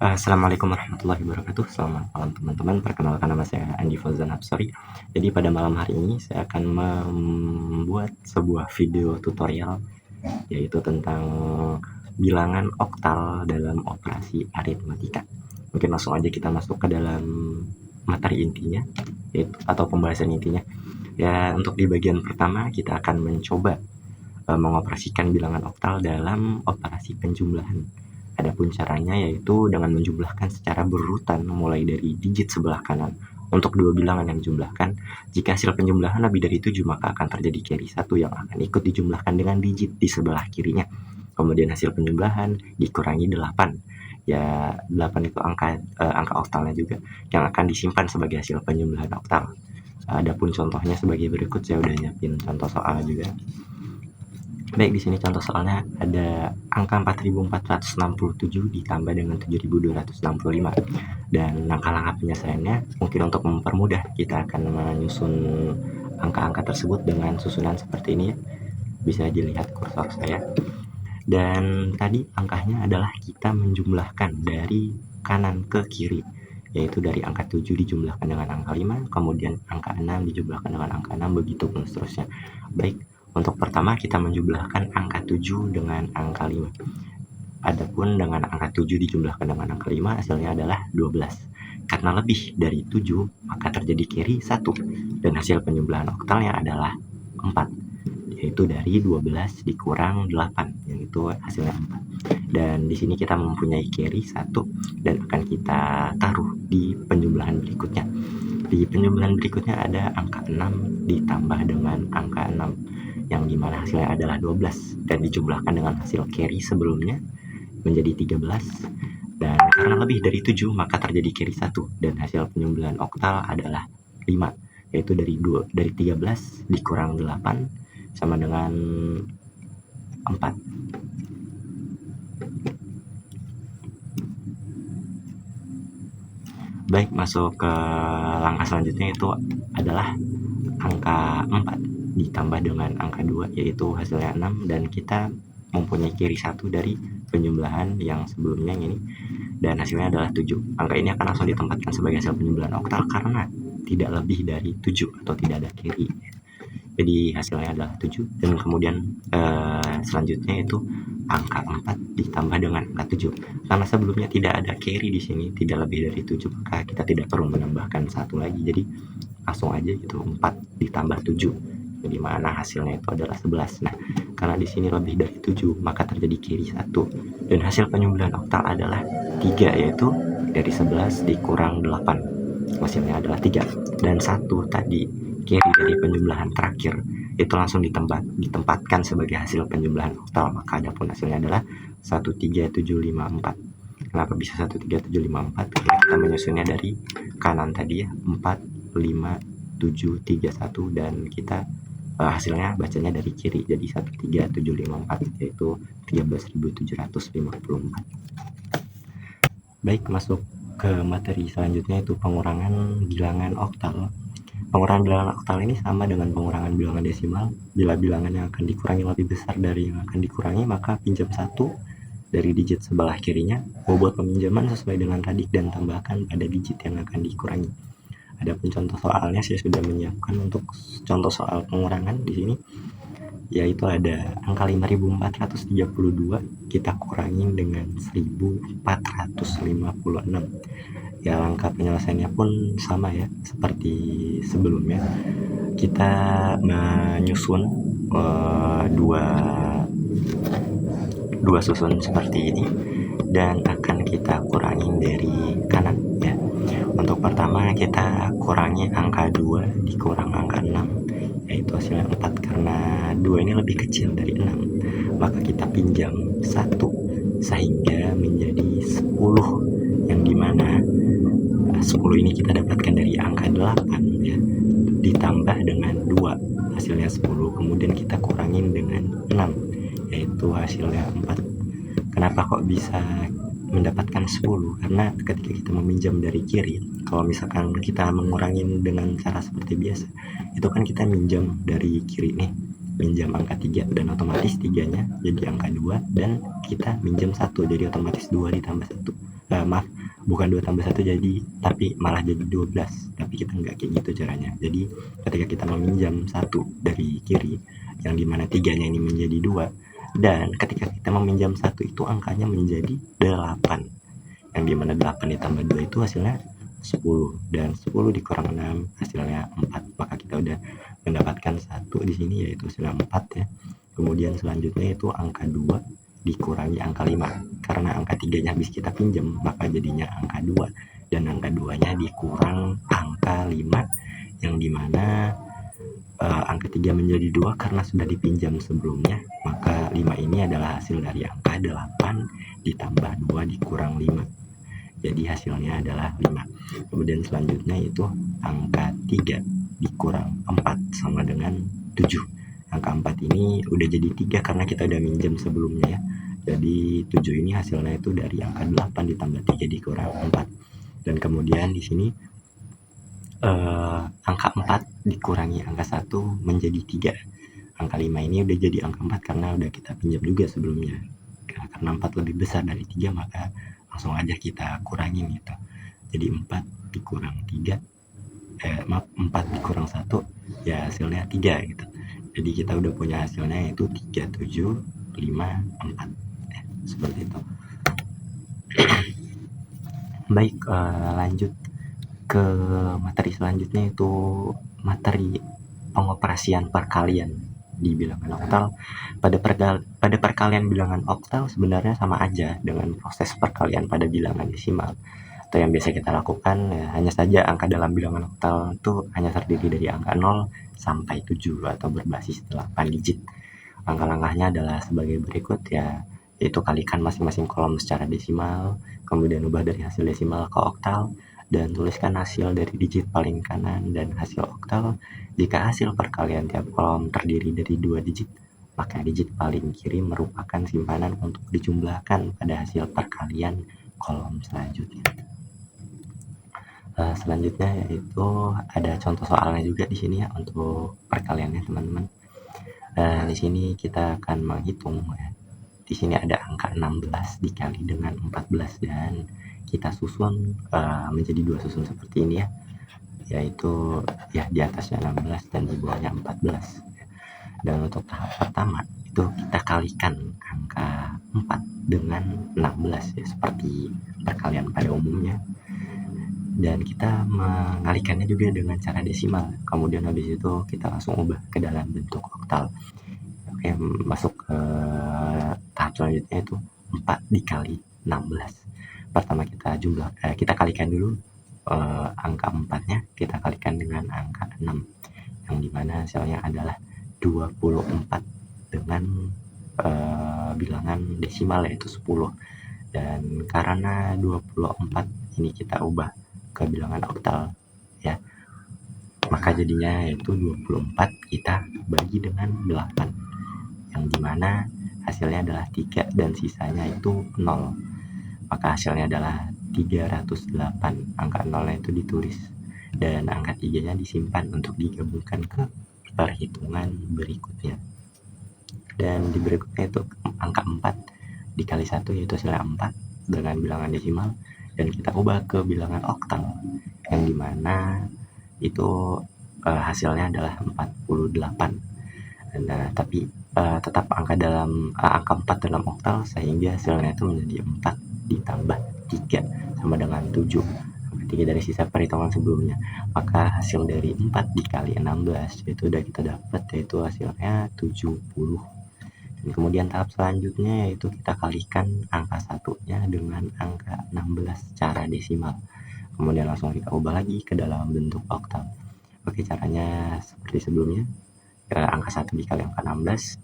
Assalamualaikum warahmatullahi wabarakatuh. Selamat malam teman-teman. Perkenalkan, nama saya Andi Fauzan Hapsari. Jadi pada malam hari ini saya akan membuat sebuah video tutorial, yaitu tentang bilangan oktal dalam operasi aritmatika. Mungkin langsung aja kita masuk ke dalam materi intinya, yaitu atau pembahasan intinya. Ya, untuk di bagian pertama kita akan mencoba mengoperasikan bilangan oktal dalam operasi penjumlahan. Adapun caranya yaitu dengan menjumlahkan secara berurutan mulai dari digit sebelah kanan untuk dua bilangan yang dijumlahkan. Jika hasil penjumlahan lebih dari 7, maka akan terjadi carry 1 yang akan ikut dijumlahkan dengan digit di sebelah kirinya. Kemudian hasil penjumlahan dikurangi 8. Ya, 8 itu angka oktalnya juga yang akan disimpan sebagai hasil penjumlahan oktal. Adapun contohnya sebagai berikut, saya udah nyiapin contoh soal juga. Baik, di sini contoh soalnya ada angka 4467 ditambah dengan 7265. Dan langkah-langkah penyelesaiannya mungkin untuk mempermudah, kita akan menyusun angka-angka tersebut dengan susunan seperti ini ya. Bisa dilihat kursor saya. Dan tadi angkanya adalah kita menjumlahkan dari kanan ke kiri, yaitu dari angka 7 dijumlahkan dengan angka 5, kemudian angka 6 dijumlahkan dengan angka 6, begitu pun seterusnya. Baik, untuk pertama kita menjumlahkan angka 7 dengan angka 5. Adapun dengan angka 7 dijumlahkan dengan angka 5, hasilnya adalah 12. Karena lebih dari 7, maka terjadi carry 1. Dan hasil penjumlahan oktalnya adalah 4. Yaitu dari 12 dikurang 8, yang itu hasilnya 4. Dan di sini kita mempunyai carry 1 dan akan kita taruh di penjumlahan berikutnya. Di penjumlahan berikutnya ada angka 6 ditambah dengan angka 6, yang dimana hasilnya adalah 12 dan dijumlahkan dengan hasil carry sebelumnya menjadi 13. Dan karena lebih dari 7, maka terjadi carry 1 dan hasil penjumlahan oktal adalah 5, yaitu dari 13 dikurang 8 sama dengan 4. Baik, masuk ke langkah selanjutnya, itu adalah angka 4 ditambah dengan angka 2, yaitu hasilnya 6, dan kita mempunyai carry 1 dari penjumlahan yang sebelumnya ini, dan hasilnya adalah 7. Angka ini akan langsung ditempatkan sebagai hasil penjumlahan oktal karena tidak lebih dari 7 atau tidak ada carry. Jadi hasilnya adalah 7, dan kemudian selanjutnya itu angka 4 ditambah dengan angka 7. Karena sebelumnya tidak ada carry di sini, tidak lebih dari 7, maka kita tidak perlu menambahkan 1 lagi. Jadi langsung aja gitu, 4 ditambah 7. Di mana hasilnya itu adalah 11. Nah, karena di sini lebih dari 7, maka terjadi carry 1. Dan hasil penjumlahan oktal adalah 3, yaitu dari 11 dikurang 8. Hasilnya adalah 3. Dan 1 tadi, carry dari penjumlahan terakhir, itu langsung ditempatkan sebagai hasil penjumlahan oktal. Maka adapun hasilnya adalah 13754. Kenapa bisa 13754? Karena kita menyusunnya dari kanan tadi ya, 4, 5, 7, 3, 1, dan kita hasilnya bacanya dari kiri, jadi 13754, yaitu 13.754. Baik, masuk ke materi selanjutnya, itu pengurangan bilangan oktal. Pengurangan bilangan oktal ini sama dengan pengurangan bilangan desimal. Bila bilangan yang akan dikurangi lebih besar dari yang akan dikurangi, maka pinjam 1 dari digit sebelah kirinya, bobot peminjaman sesuai dengan radik, dan tambahkan pada digit yang akan dikurangi. Adapun contoh soalnya saya sudah menyiapkan untuk contoh soal pengurangan di sini, yaitu ada angka 5432 kita kurangin dengan 1456. Ya, langkah penyelesaiannya pun sama ya seperti sebelumnya. Kita menyusun dua susun seperti ini dan akan kita kurangin dari kanan ya. Untuk pertama kita kurangi angka 2 dikurang angka 6, yaitu hasilnya 4. Karena 2 ini lebih kecil dari 6, maka kita pinjam 1 sehingga menjadi 10, yang dimana 10 ini kita dapatkan dari angka 8 ya, ditambah dengan 2, hasilnya 10. Kemudian kita kurangin dengan 6, yaitu hasilnya 4. Kenapa kok bisa mendapatkan 10? Karena ketika kita meminjam dari kiri, kalau misalkan kita mengurangin dengan cara seperti biasa, itu kan kita minjam dari kiri nih, minjam angka 3, dan otomatis 3-nya jadi angka 2, dan kita minjam 1, jadi otomatis 2 ditambah 1 maaf, bukan 2 tambah 1 jadi, tapi malah jadi 12, tapi kita nggak kayak gitu caranya. Jadi ketika kita meminjam 1 dari kiri, yang dimana 3-nya ini menjadi 2, dan ketika kita meminjam 1 itu angkanya menjadi 8, yang dimana 8 ditambah 2 itu hasilnya 10, dan 10 dikurang 6 hasilnya 4, maka kita udah mendapatkan 1 di sini, yaitu hasilnya 4 ya. Kemudian selanjutnya itu angka 2 dikurangi angka 5, karena angka 3-nya habis kita pinjam, maka jadinya angka 2, dan angka 2-nya dikurang angka 5, yang dimana angka 3 menjadi 2 karena sudah dipinjam sebelumnya, maka 5 ini adalah hasil dari angka 8 ditambah 2 dikurang 5, jadi hasilnya adalah 5. Kemudian selanjutnya itu angka 3 dikurang 4 sama dengan 7. Angka 4 ini udah jadi 3 karena kita udah minjem sebelumnya ya. Jadi 7 ini hasilnya itu dari angka 8 ditambah 3 dikurang 4. Dan kemudian di sini angka 4 dikurangi angka 1 menjadi 3. Angka 5 ini udah jadi angka 4 karena udah kita pinjam juga sebelumnya. Karena 4 lebih besar dari 3, maka langsung aja kita kurangin gitu. Jadi 4 dikurang 3, 4 dikurang 1, ya hasilnya 3 gitu. Jadi kita udah punya hasilnya yaitu 3, 7, 5, 4. Seperti itu. Baik, lanjut ke materi selanjutnya, itu materi pengoperasian perkalian di bilangan oktal. Pada perkalian bilangan oktal sebenarnya sama aja dengan proses perkalian pada bilangan desimal. Atau yang biasa kita lakukan ya, hanya saja angka dalam bilangan oktal itu hanya terdiri dari angka 0 sampai 7 atau berbasis 8 digit. Langkah-langkahnya adalah sebagai berikut ya, yaitu kalikan masing-masing kolom secara desimal, kemudian ubah dari hasil desimal ke oktal, dan tuliskan hasil dari digit paling kanan dan hasil oktal. Jika hasil perkalian tiap kolom terdiri dari 2 digit, maka digit paling kiri merupakan simpanan untuk dijumlahkan pada hasil perkalian kolom selanjutnya. Selanjutnya yaitu ada contoh soalnya juga di sini ya untuk perkaliannya teman-teman. Di sini kita akan menghitung ya. Di sini ada angka 16 dikali dengan 14 dan kita susun menjadi 2 susun seperti ini ya. Yaitu ya di atasnya 16 dan di bawahnya 14. Dan untuk tahap pertama itu kita kalikan angka 4 dengan 16 ya, seperti perkalian pada umumnya. Dan kita mengalikannya juga dengan cara desimal. Kemudian habis itu kita langsung ubah ke dalam bentuk oktal. Oke, masuk ke tahap selanjutnya itu 4 dikali 16. Pertama kita kalikan dulu angka 4-nya, kita kalikan dengan angka 6, yang dimana hasilnya adalah 24 dengan bilangan desimal yaitu 10. Dan karena 24 ini kita ubah ke bilangan oktal ya, maka jadinya yaitu 24 kita bagi dengan 8, yang dimana hasilnya adalah 3 dan sisanya itu 0, maka hasilnya adalah 308. Angka 0 itu ditulis dan angka 3 nya disimpan untuk digabungkan ke perhitungan berikutnya. Dan di berikutnya itu angka 4 dikali 1 yaitu hasilnya 4 dengan bilangan desimal, dan kita ubah ke bilangan oktal, yang dimana itu hasilnya adalah 48. Nah, tapi tetap angka 4 dalam oktal, sehingga hasilnya itu menjadi 4 ditambah 3 sama dengan 7. Angka 3 dari sisa perhitungan sebelumnya. Maka hasil dari 4 dikali 16 itu udah kita dapat, yaitu hasilnya 70. Dan kemudian tahap selanjutnya yaitu kita kalikan angka 1-nya dengan angka 16 secara desimal. Kemudian langsung kita ubah lagi ke dalam bentuk oktal. Oke, caranya seperti sebelumnya. Angka 1 dikali angka 16,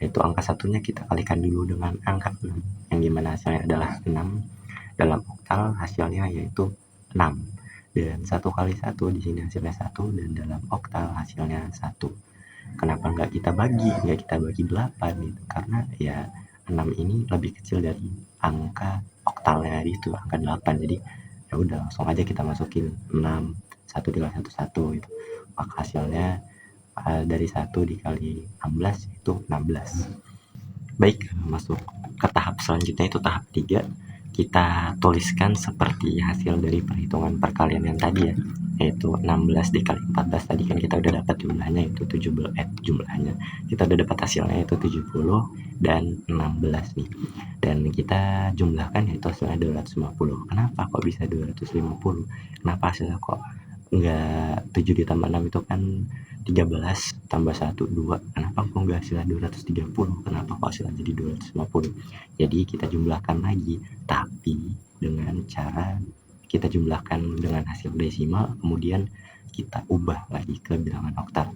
yaitu angka 1-nya kita kalikan dulu dengan angka 6, yang dimana hasilnya adalah 6. Dalam oktal hasilnya yaitu 6, dan 1 kali 1 di sini hasilnya 1, dan dalam oktal hasilnya 1. Kenapa nggak kita bagi 8 gitu, karena ya 6 ini lebih kecil dari angka oktalnya itu, angka 8. Jadi ya udah langsung aja kita masukin 6, 1 dikali 1 1 gitu. Maka hasilnya dari 1 dikali 16 itu 16. Baik, masuk ke tahap selanjutnya itu tahap 3. kita tuliskan seperti hasil dari perhitungan perkalian yang tadi ya, yaitu 16 dikali 14. Tadi kan kita udah dapat jumlahnya itu 17, jumlahnya kita udah dapat hasilnya itu 70 dan 16 nih, dan kita jumlahkan yaitu hasilnya 250. Kenapa kok bisa 250? Kenapa hasilnya kok enggak 7 ditambah 6 itu kan 13 tambah 1 2, kenapa kok enggak hasilnya 230? Kenapa kok hasilnya jadi 250? Jadi kita jumlahkan lagi, tapi dengan cara kita jumlahkan dengan hasil desimal, kemudian kita ubah lagi ke bilangan oktal.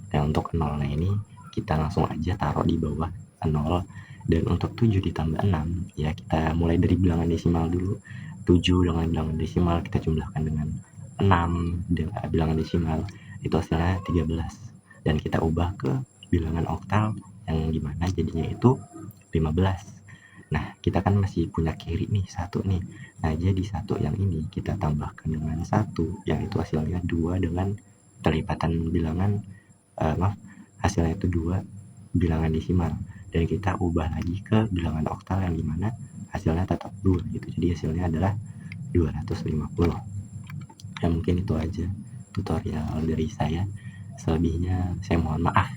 Dan untuk nolnya ini kita langsung aja taruh di bawah 0, dan untuk 7 ditambah 6 ya kita mulai dari bilangan desimal dulu. 7 dengan bilangan desimal kita jumlahkan dengan 6 dengan bilangan desimal, itu hasilnya 13, dan kita ubah ke bilangan oktal yang dimana jadinya itu 15. Nah kita kan masih punya carry nih 1 nih, nah jadi 1 yang ini kita tambahkan dengan 1 yang itu hasilnya 2 dengan kelipatan bilangan hasilnya itu 2 bilangan desimal, dan kita ubah lagi ke bilangan oktal yang dimana hasilnya tetap 2 gitu, jadi hasilnya adalah 250. Ya mungkin itu aja tutorial dari saya, selebihnya saya mohon maaf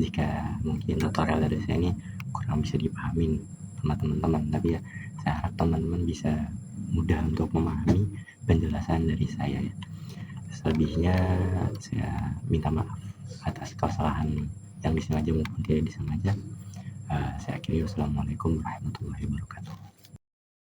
jika mungkin tutorial dari saya ini kurang bisa dipahamin sama teman-teman, tapi ya saya harap teman-teman bisa mudah untuk memahami penjelasan dari saya ya. Selebihnya saya minta maaf atas kesalahan yang disengaja maupun tidak disengaja. Saya akhiri, wassalamualaikum warahmatullahi wabarakatuh.